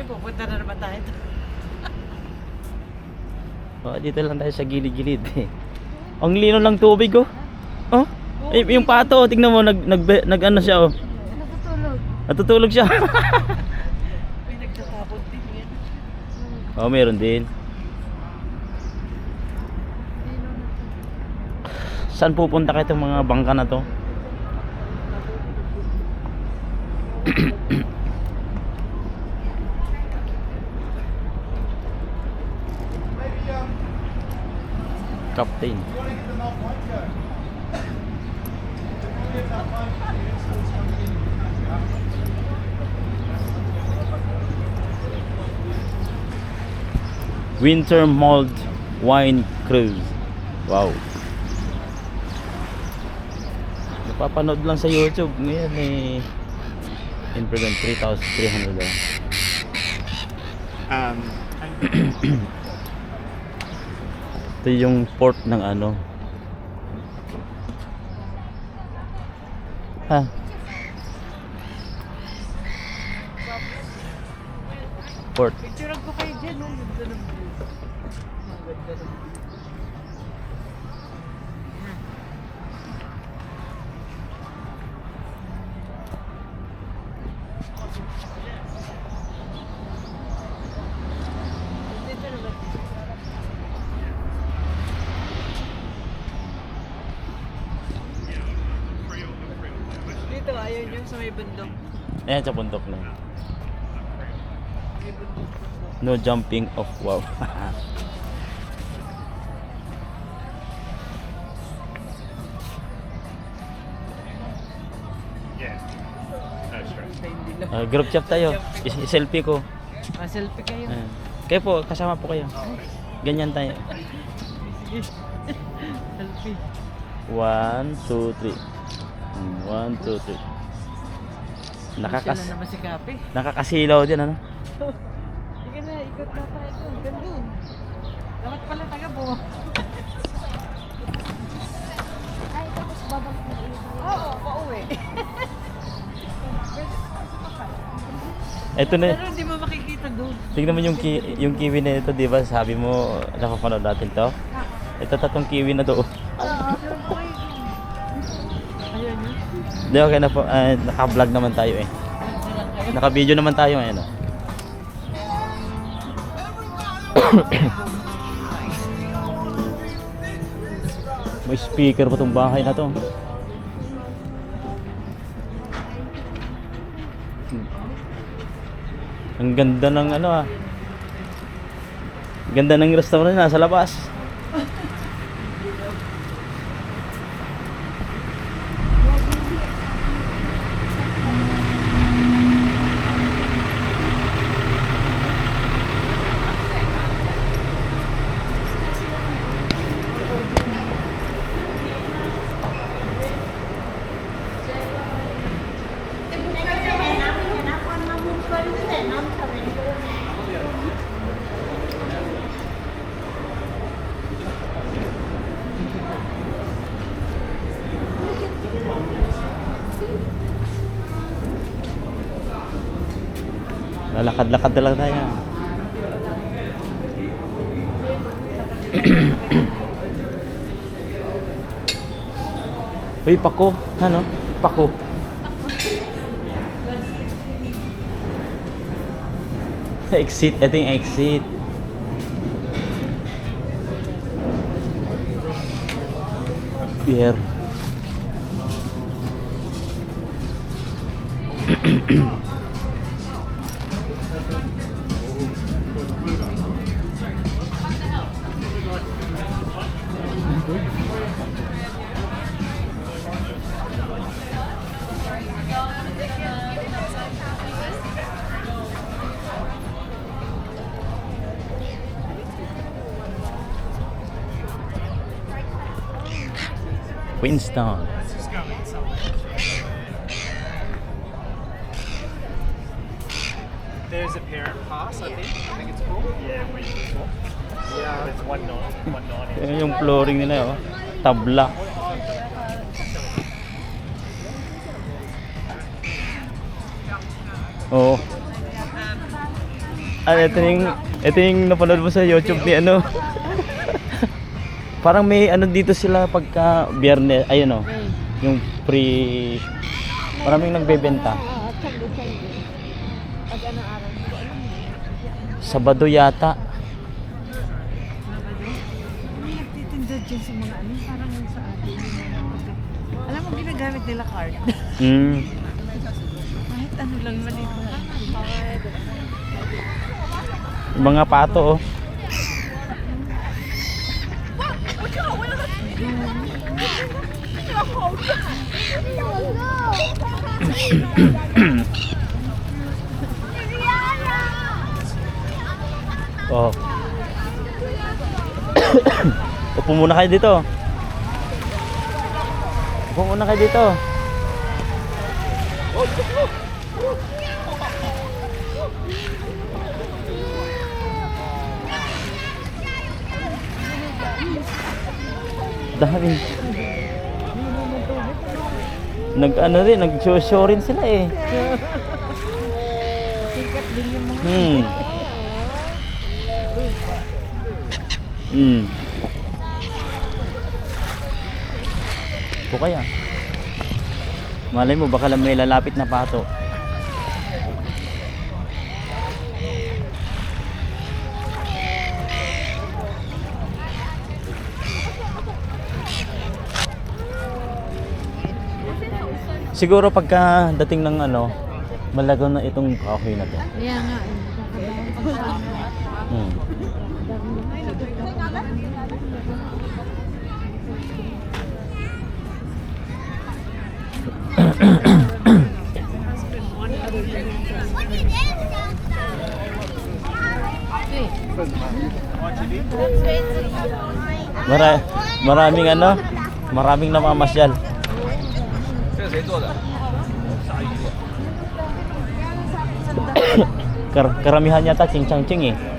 pupunta na naman tayo. Oh, dito lang tayo sa gilid-gilid eh. Ang lino lang tubig oh. Oh, yung pato, tingnan mo nag ano siya oh. Natutulog. Natutulog siya. May nagtatapon din yan. Oh, meron din. Saan pupunta kayo itong mga bangka na to? Captain. Winter Mulled Wine Cruise. Wow. Napapanood lang sa YouTube. Ngayon eh in present 3,300 lang. Ito yung port ng ano. Ha? Port. Picturean ko kayo dyan. Ang ganda ng view. Ang ganda ng view. Dito naman. Dito ayaw nyo sa may bundok. Ayan sa bundok na. May bundok. No jumping off. Wow. Hindi lang. Group chat tayo. Selfie ko. Selfie kayo. Kayo po, kasama po kayo. Ganyan tayo. Sige. Selfie. 1, 2, 3. 1, 2, 3. Sila naman si Kape. Nakakasilaw din ano. Sige na, ikot na tayo doon. Gandun. Dapat pala taga po. Ay, tapos babalik na ulit. Oo, pauwi. Ito na. Pero hindi mo makikita doon. Tignan mo yung kiwi na ito, 'di ba? Sabi mo napapanood natin 'to. Ito tatong kiwi na 'to. Ayun yun. Di okay na po. Naka-vlog naman tayo eh. Naka-video naman tayo ngayon. Oh. May speaker pa tong bahay na to. Ang ganda ng ano ah. Ganda ng restaurant na sa labas. Lalakad-lakad na lang tayo. Uy, pako. Ano? Pako. Exit. Ito yung exit. Pier. Queenstown. There's a parent pass, I think it's cool. Yeah, yeah. It's $1. Yan yung flooring nila, oh. Tabla. Oo. Ano, ito yung napanood mo sa YouTube ni ano. Parang may ano dito sila pagka biyernes, ayun o. Yung free, maraming nagbebenta. Pag anong araw? Sabado yata. Nagtitinda dyan sa mga ano, parang sa atin. Alam mo, ginagamit nila card. Mm. Kahit ano lang maliit na. Mga pato oh. Oh. Upo muna kayo dito. Upo muna kayo dito. Dami. Nag-ano rin, nag-show rin sila eh. Sikat din yung mga. Ito kaya. Malay mo, baka lang may lalapit na pato. Siguro pagka dating ng ano, malagaw na itong kahoy na to. Kaya nga. Hmm. Maraming ano, maraming namamasyal. Karamihan yata ching-chang-ching eh. Malayo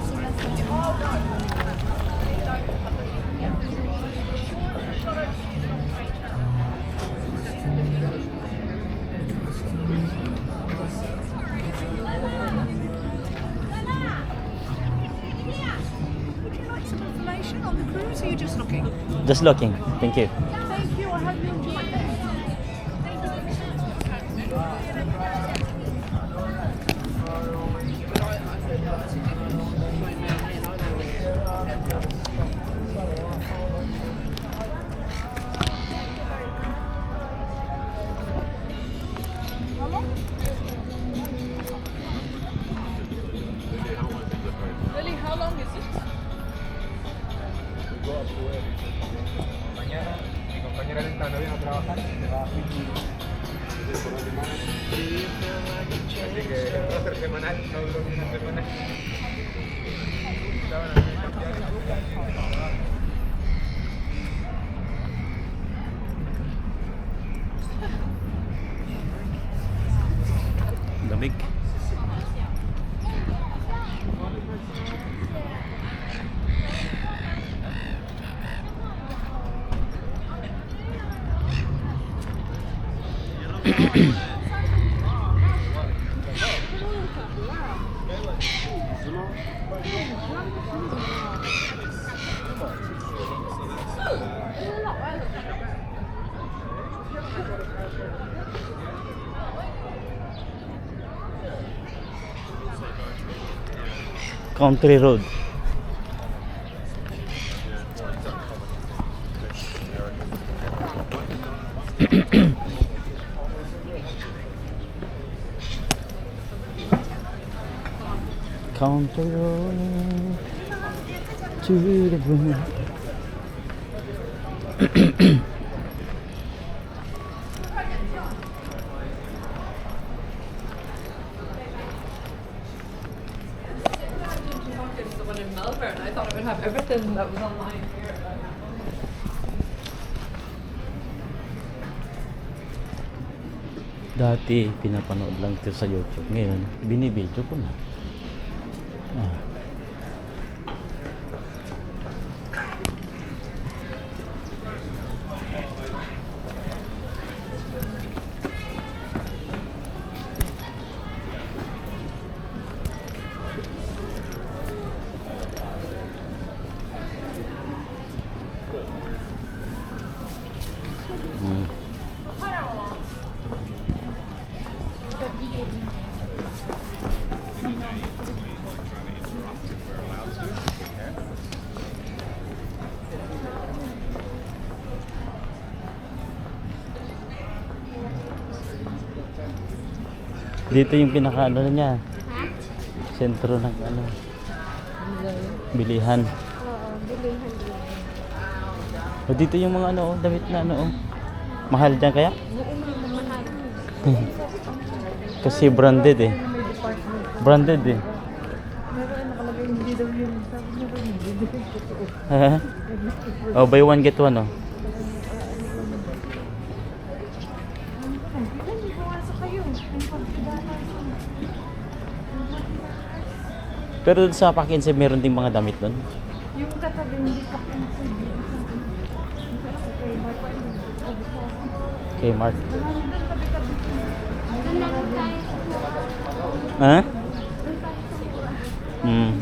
sila sa... Some information on the cruise, or are you just looking? Just looking. Thank you. Thank you, I have your Lily, how long is it? Mañana mi compañera Lentano viene a trabajar, se va a Fiji por una semana. Así que va a ser semanal, no duró ni una semana. Lamig. Country road. Country road to the moon. The one in Melbourne. I thought it would have everything that was online here. Dati pinapanood lang ito sa YouTube. Ngayon, binibidyo ko na. Ah. Dito yung pinaka ano niya, Ha? sentro ng ano, bilihan. Oo, bilihan din. O dito yung mga ano, damit na ano, mahal dyan kaya? Mahal. Kasi branded eh. May department. Branded eh. Pero ay nakalagay hindi daw yun. Sabi niya ba hindi daw yun totoo. Oh, buy one get one oh. Hindi pumasok kayo. Ang pagkidala. Pero doon sa Pakinse meron ding mga damit doon. Yung katabi hindi pa consider. Kmart. Doon lang tayo. Ha? Hmm.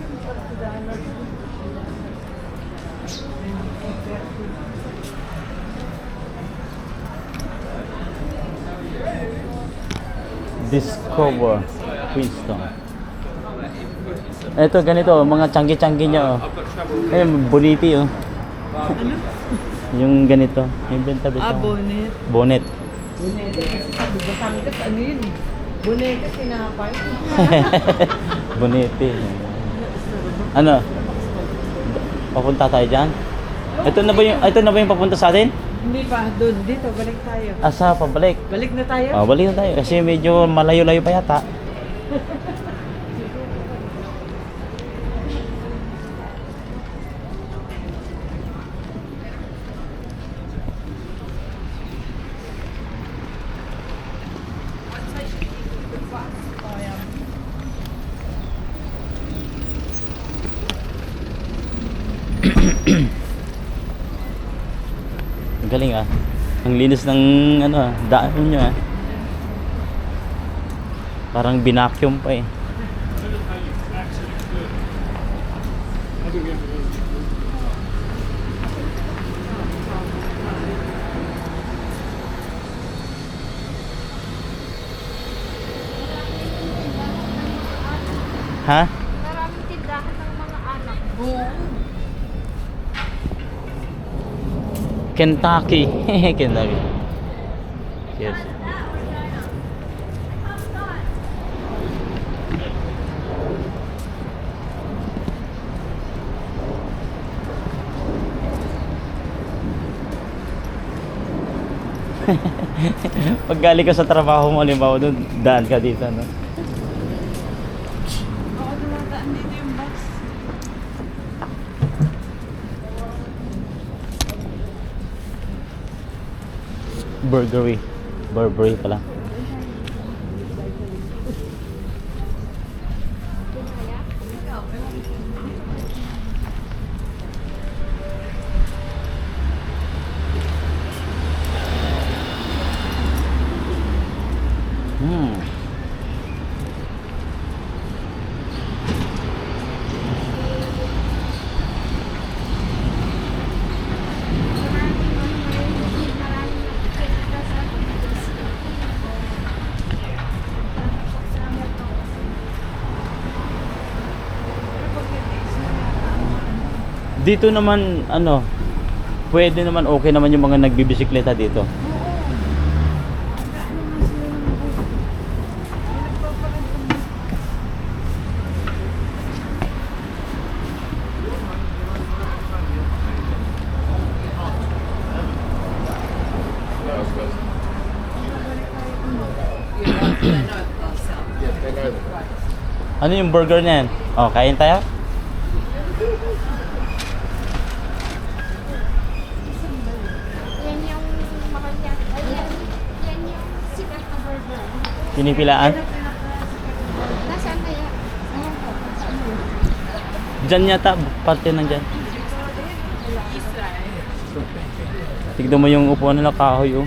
Discover Queenstown. Ito ganito, mga tiyanggi-tiyanggi niya oh. Ayun, boniti oh. Yung ganito, yung benta benta. bonnet. Bonnet. Bonete. Sabi ba sangkat, ano yun? Bonete, sinapay. Boniti. Ano? Papunta tayo diyan? Ito na ba yung papunta sa atin? Hindi pa, doon. Dito, balik tayo. Asa pabalik? Balik na tayo. Ah, balik na tayo kasi medyo malayo-layo pa yata. Ang galing ah. Ang linis ng ano ah, daan niyo ah. Parang binacuum pa eh. Ha? Maraming tindahan ng mga anak. Kentucky. Kentucky. Yes. Pag galing ka sa trabaho mo, halimbawa doon, daan ka dito, no? Oo, dumadaan dito yung bus. Burgery. Burberry pala. Hmm. Dito naman ano, pwede naman okay naman yung mga nagbibisikleta dito. Ano yung burger niyan? Oh, kain tayo? Yan yung mga yan. Yan yung sikat na burger. Pinipilaan? Nasaan kaya? Ayan po. Saan yun? Diyan yata, parte ng dyan. Tignan mo yung upuan nila kahoy oh.